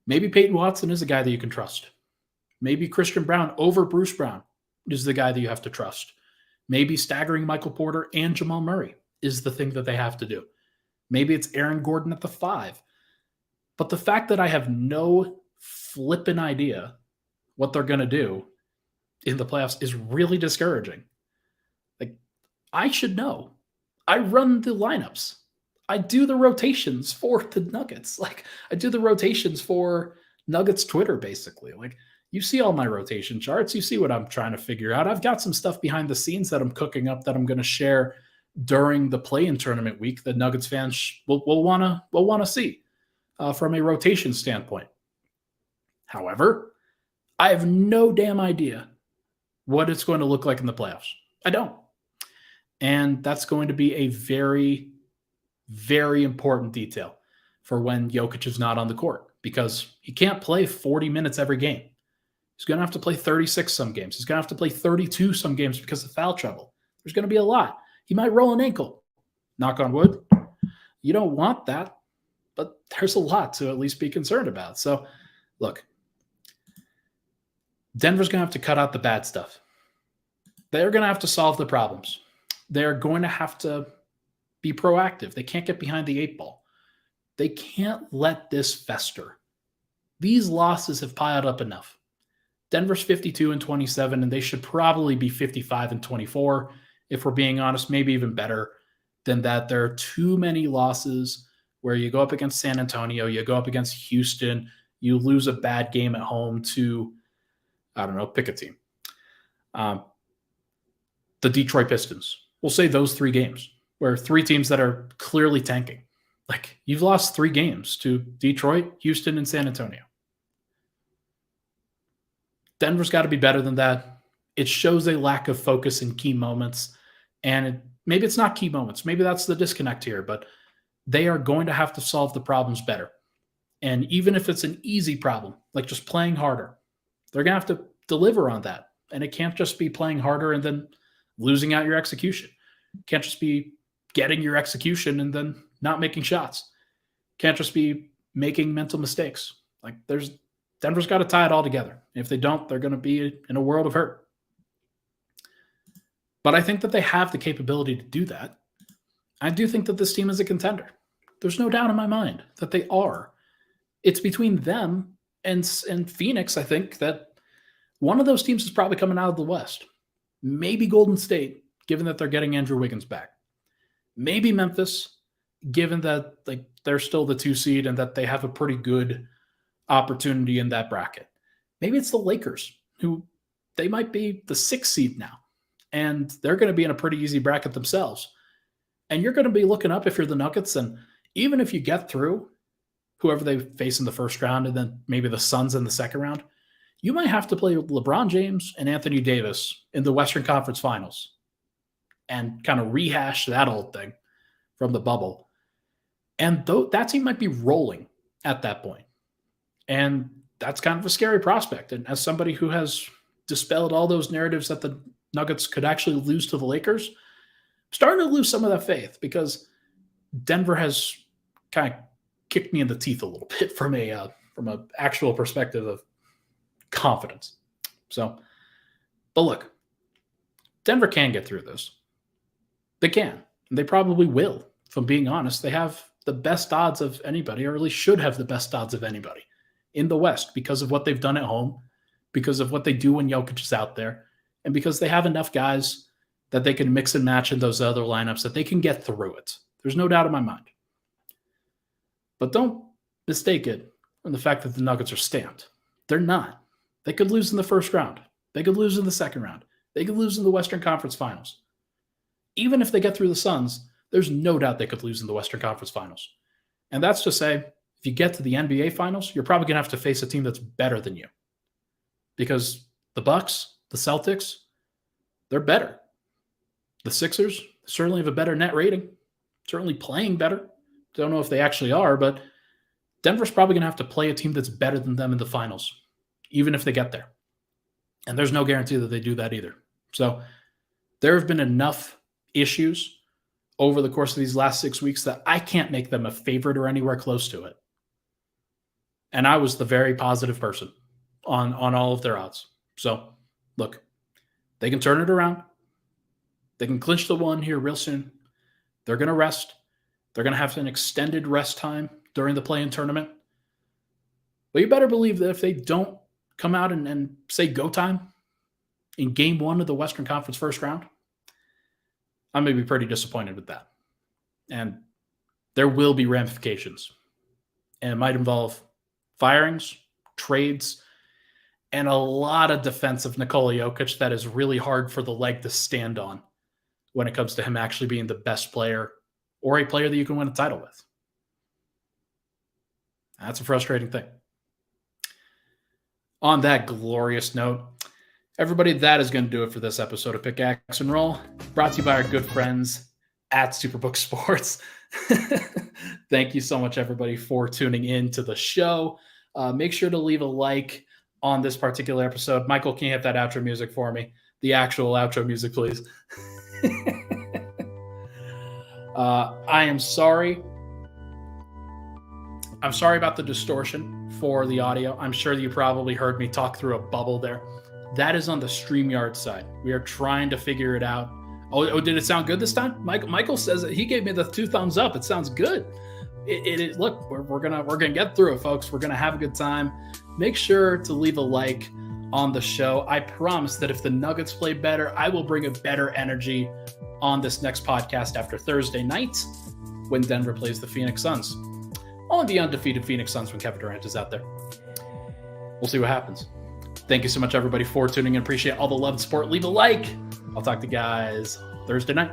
Maybe Peyton Watson is a guy that you can trust. Maybe Christian Brown over Bruce Brown is the guy that you have to trust. Maybe staggering Michael Porter and Jamal Murray is the thing that they have to do. Maybe it's Aaron Gordon at the 5. But the fact that I have no flippin' idea what they're going to do in the playoffs is really discouraging. Like, I should know. I run the lineups. I do the rotations for the Nuggets. Like, I do the rotations for Nuggets Twitter, basically. Like, you see all my rotation charts. You see what I'm trying to figure out. I've got some stuff behind the scenes that I'm cooking up that I'm going to share during the play-in tournament week that Nuggets fans will want to see from a rotation standpoint. However, I have no damn idea what it's going to look like in the playoffs. I don't. And that's going to be a very, very important detail for when Jokic is not on the court, because he can't play 40 minutes every game. He's going to have to play 36 some games. He's going to have to play 32 some games because of foul trouble. There's going to be a lot. He might roll an ankle. Knock on wood. You don't want that, but there's a lot to at least be concerned about. So, look, Denver's going to have to cut out the bad stuff. They're going to have to solve the problems. They're going to have to be proactive. They can't get behind the 8 ball. They can't let this fester. These losses have piled up enough. Denver's 52-27, and they should probably be 55-24. If we're being honest, maybe even better than that. There are too many losses where you go up against San Antonio, you go up against Houston, you lose a bad game at home to, I don't know, pick a team. The Detroit Pistons. We'll say those 3 games where 3 teams that are clearly tanking. Like, you've lost 3 games to Detroit, Houston, and San Antonio. Denver's got to be better than that. It shows a lack of focus in key moments. And maybe it's not key moments. Maybe that's the disconnect here. But they are going to have to solve the problems better. And even if it's an easy problem, like just playing harder, they're going to have to deliver on that. And it can't just be playing harder and then losing out your execution. It can't just be getting your execution and then not making shots. It can't just be making mental mistakes. Like, Denver's got to tie it all together. If they don't, they're going to be in a world of hurt. But I think that they have the capability to do that. I do think that this team is a contender. There's no doubt in my mind that they are. It's between them and Phoenix, I think, that one of those teams is probably coming out of the West. Maybe Golden State, given that they're getting Andrew Wiggins back. Maybe Memphis, given that they're still the 2 seed and that they have a pretty good opportunity in that bracket. Maybe it's the Lakers, who they might be the 6th seed now, and they're going to be in a pretty easy bracket themselves. And you're going to be looking up if you're the Nuggets, and even if you get through whoever they face in the first round and then maybe the Suns in the second round, you might have to play LeBron James and Anthony Davis in the Western Conference Finals and kind of rehash that old thing from the bubble. And that team might be rolling at that point. And that's kind of a scary prospect. And as somebody who has dispelled all those narratives that the Nuggets could actually lose to the Lakers, I'm starting to lose some of that faith because Denver has kind of kicked me in the teeth a little bit from a actual perspective of confidence. So, but look, Denver can get through this. They can. And they probably will. If I'm being honest, they have the best odds of anybody, or at least should have the best odds of anybody in the West because of what they've done at home, because of what they do when Jokic is out there, and because they have enough guys that they can mix and match in those other lineups that they can get through it. There's no doubt in my mind. But don't mistake it on the fact that the Nuggets are stamped. They're not. They could lose in the first round. They could lose in the second round. They could lose in the Western Conference Finals. Even if they get through the Suns, there's no doubt they could lose in the Western Conference Finals. And that's to say, if you get to the NBA Finals, you're probably going to have to face a team that's better than you. Because the Bucks, the Celtics, they're better. The Sixers certainly have a better net rating, certainly playing better. Don't know if they actually are, but Denver's probably going to have to play a team that's better than them in the finals, even if they get there. And there's no guarantee that they do that either. So there have been enough issues over the course of these last 6 weeks that I can't make them a favorite or anywhere close to it. And I was the very positive person on all of their odds. So look, they can turn it around. They can clinch the one here real soon. They're going to rest. They're going to have an extended rest time during the play-in tournament. But you better believe that if they don't come out and say go time in game 1 of the Western Conference first round, I'm going to be pretty disappointed with that. And there will be ramifications. And it might involve firings, trades, and a lot of defense of Nikola Jokić that is really hard for the leg to stand on when it comes to him actually being the best player or a player that you can win a title with. That's a frustrating thing. On that glorious note, everybody, that is going to do it for this episode of Pickaxe and Roll, brought to you by our good friends at Superbook Sports. Thank you so much, everybody, for tuning in to the show. Make sure to leave a like on this particular episode. Michael, can you hit that outro music for me? The actual outro music, please. I am sorry. I'm sorry about the distortion for the audio. I'm sure you probably heard me talk through a bubble there. That is on the StreamYard side. We are trying to figure it out. Oh, did it sound good this time? Michael says that he gave me the 2 thumbs up. It sounds good. It look, we're gonna get through it, folks. We're gonna have a good time. Make sure to leave a like on the show. I promise that if the Nuggets play better, I will bring a better energy on this next podcast after Thursday night when Denver plays the Phoenix Suns. On the undefeated Phoenix Suns when Kevin Durant is out there. We'll see what happens. Thank you so much, everybody, for tuning in. Appreciate all the love and support. Leave a like. I'll talk to you guys Thursday night.